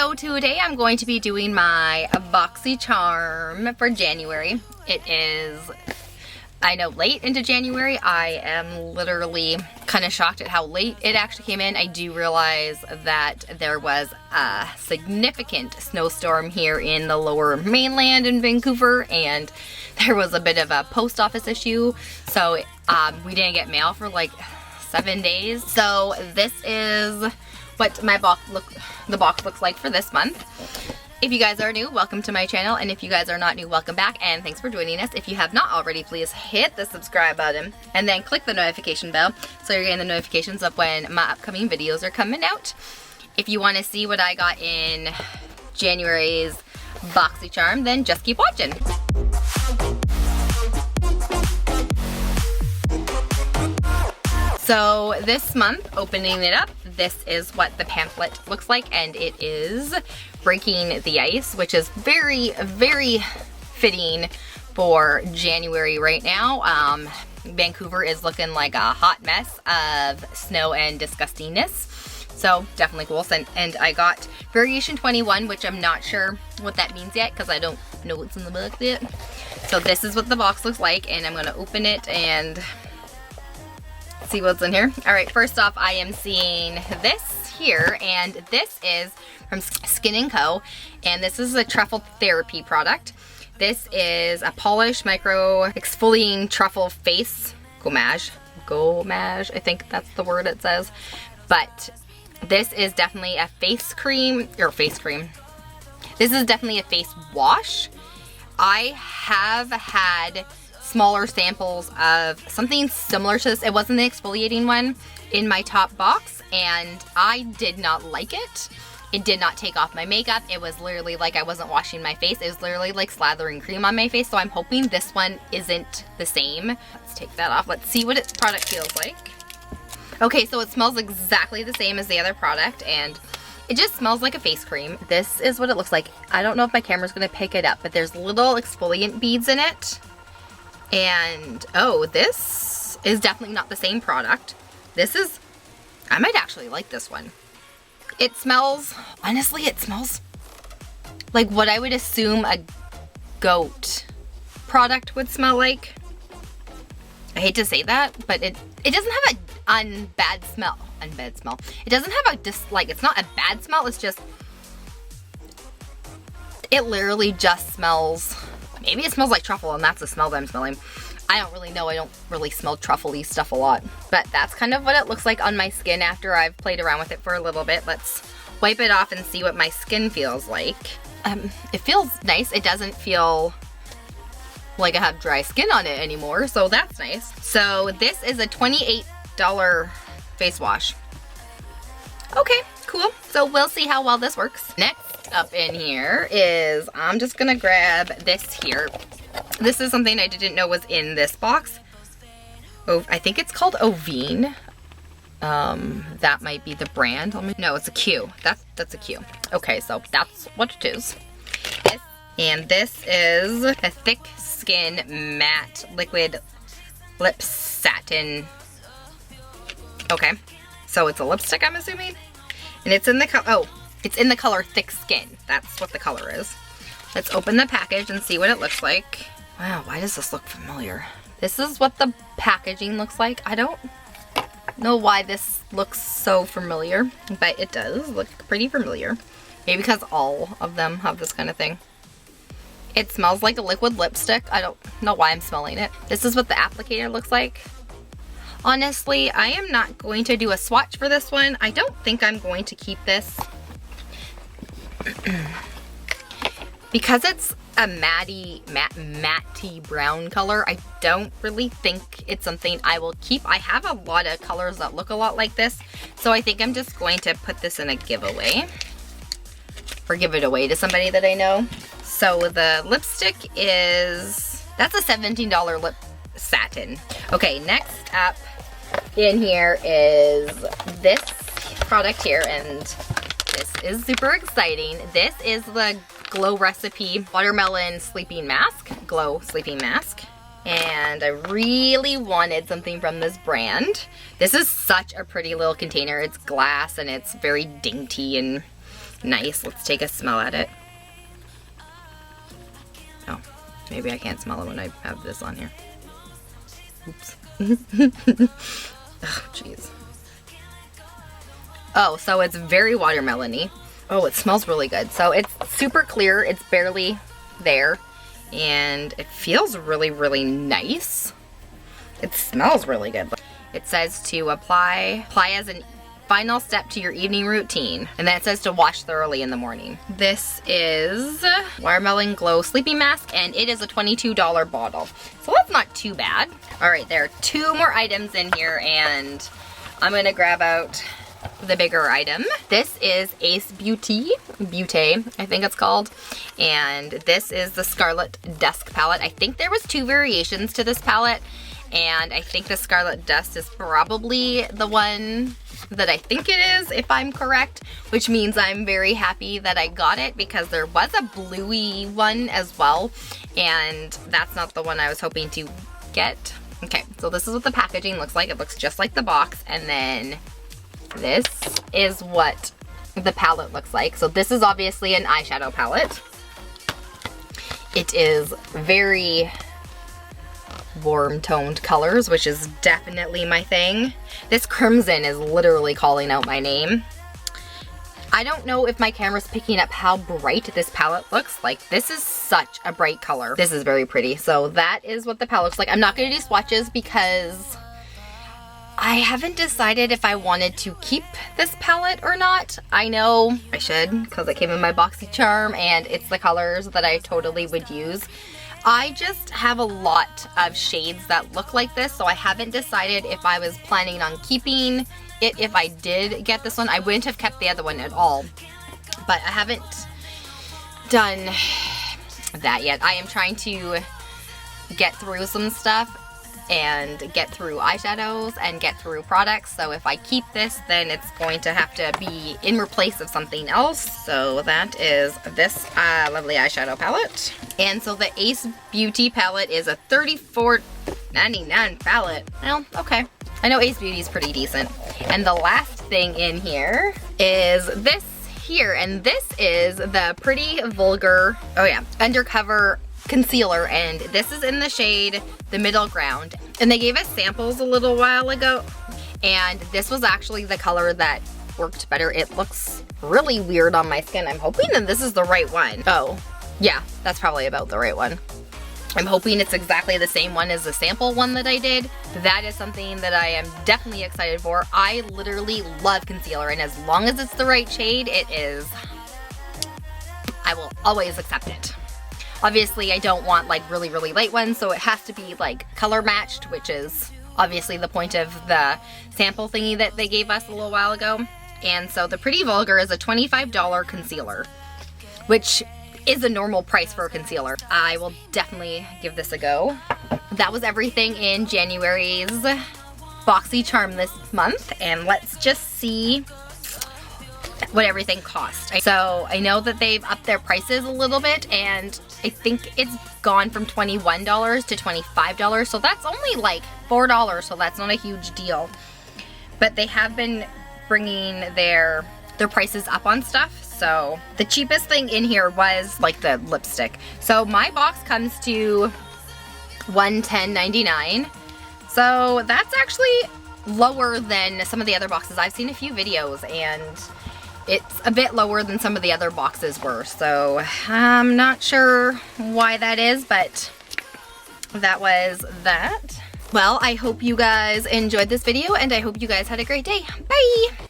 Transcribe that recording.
So today I'm going to be doing my Boxycharm for January. It is, I know, late into January. I am literally kind of shocked at how late it actually came in. I do realize that there was a significant snowstorm here in the lower mainland in Vancouver, and there was a bit of a post office issue. So we didn't get mail for like 7 days. So this is what my the box looks like for this month. If you guys are new, welcome to my channel, and if you guys are not new, welcome back, and thanks for joining us. If you have not already, please hit the subscribe button and then click the notification bell so you're getting the notifications of when my upcoming videos are coming out. If you want to see what I got in January's Boxycharm, then just keep watching. So this month, opening it up, this is what the pamphlet looks like, and it is Breaking the Ice, which is very, very fitting for January right now. Vancouver is looking like a hot mess of snow and disgustingness, so definitely cool. And I got Variation 21, which I'm not sure what that means yet because I don't know what's in the book yet. So this is what the box looks like, and I'm going to open it and see what's in here. All right, first off, I am seeing this here, and this is from Skin & Co, and this is a truffle therapy product. This is a polished micro exfoliating truffle face gommage, I think that's the word it says. But this is definitely a face cream. This is definitely a face wash. I have had smaller samples of something similar to this. It wasn't the exfoliating one in my top box, and I did not like it. It did not take off my makeup. It was literally like I wasn't washing my face. It was literally like slathering cream on my face, so I'm hoping this one isn't the same. Let's take that off. Let's see what its product feels like. Okay, so it smells exactly the same as the other product, and it just smells like a face cream. This is what it looks like. I don't know if my camera's gonna pick it up, but there's little exfoliant beads in it. And, oh, this is definitely not the same product. This is, I might actually like this one. It smells, honestly, it smells like what I would assume a goat product would smell like. I hate to say that, but it doesn't have a bad smell. It doesn't have a it's not a bad smell, it's just, it literally just smells, maybe it smells like truffle, and that's the smell that I'm smelling. I don't really know. I don't really smell truffle-y stuff a lot. But that's kind of what it looks like on my skin after I've played around with it for a little bit. Let's wipe it off and see what my skin feels like. It feels nice. It doesn't feel like I have dry skin on it anymore, so that's nice. So this is a $28 face wash. Okay, cool. So we'll see how well this works. Next up in here is, I'm just gonna grab this here. This is something I didn't know was in this box. Oh, I think it's called Qveen. That might be the brand. No, it's a Q. That's a Q. Okay, so that's what it is. And this is a thick skin matte liquid lip satin. Okay, so it's a lipstick, I'm assuming, and it's in the it's in the color Thick Skin. That's what the color is. Let's open the package and see what it looks like. Wow, why does this look familiar? This is what the packaging looks like. I don't know why this looks so familiar, but it does look pretty familiar. Maybe because all of them have this kind of thing. It smells like a liquid lipstick. I don't know why I'm smelling it. This is what the applicator looks like. Honestly, I am not going to do a swatch for this one. I don't think I'm going to keep this. Because it's a matte brown color, I don't really think it's something I will keep. I have a lot of colors that look a lot like this, so I think I'm just going to put this in a giveaway. Or give it away to somebody that I know. So the lipstick is, that's a $17 lip satin. Okay, next up in here is this product here, and this is super exciting. This is the Glow Recipe Watermelon Sleeping Mask, Glow Sleeping Mask. And I really wanted something from this brand. This is such a pretty little container. It's glass and it's very dainty and nice. Let's take a smell at it. Oh, maybe I can't smell it when I have this on here. Oops. Oh, jeez. Oh, so it's very watermelon-y. Oh, it smells really good. So it's super clear. It's barely there. And it feels really, really nice. It smells really good. It says to apply as a final step to your evening routine. And then it says to wash thoroughly in the morning. This is Watermelon Glow Sleeping Mask, and it is a $22 bottle. So that's not too bad. All right, there are 2 more items in here, and I'm gonna grab out the bigger item. This is Ace Beaute, I think it's called. And this is the Scarlet Dusk palette. I think there was 2 variations to this palette. And I think the Scarlet Dust is probably the one that I think it is, if I'm correct, which means I'm very happy that I got it because there was a bluey one as well, and that's not the one I was hoping to get. Okay, so this is what the packaging looks like. It looks just like the box, and then this is what the palette looks like. So this is obviously an eyeshadow palette. It is very warm toned colors, which is definitely my thing. This crimson is literally calling out my name. I don't know if my camera's picking up how bright this palette looks. Like, this is such a bright color. This is very pretty. So that is what the palette looks like. I'm not going to do swatches because I haven't decided if I wanted to keep this palette or not. I know I should because it came in my Boxycharm and it's the colors that I totally would use. I just have a lot of shades that look like this, so I haven't decided if I was planning on keeping it. If I did get this one, I wouldn't have kept the other one at all, but I haven't done that yet. I am trying to get through some stuff and get through eyeshadows and get through products, so if I keep this, then it's going to have to be in replace of something else. So that is this lovely eyeshadow palette. And so the Ace Beauty palette is a $34.99 palette. Well, okay. I know Ace Beauty is pretty decent. And the last thing in here is this here, and this is the Pretty Vulgar, oh yeah, Undercover Concealer, and this is in the shade The Middle Ground. And they gave us samples a little while ago, and this was actually the color that worked better. It looks really weird on my skin. I'm hoping that this is the right one. Oh, yeah, that's probably about the right one. I'm hoping it's exactly the same one as the sample one that I did. That is something that I am definitely excited for. I literally love concealer, and as long as it's the right shade, it is, I will always accept it. Obviously, I don't want like really, really light ones, so it has to be like color matched, which is obviously the point of the sample thingy that they gave us a little while ago. And so the Pretty Vulgar is a $25 concealer, which is a normal price for a concealer. I will definitely give this a go. That was everything in January's Boxycharm this month, and let's just see what everything cost. So I know that they've upped their prices a little bit, and I think it's gone from $21 to $25, so that's only like $4, so that's not a huge deal. But they have been bringing their prices up on stuff. So the cheapest thing in here was like the lipstick. So my box comes to $110.99. So that's actually lower than some of the other boxes. I've seen a few videos and it's a bit lower than some of the other boxes were. So I'm not sure why that is, but that was that. Well, I hope you guys enjoyed this video and I hope you guys had a great day. Bye!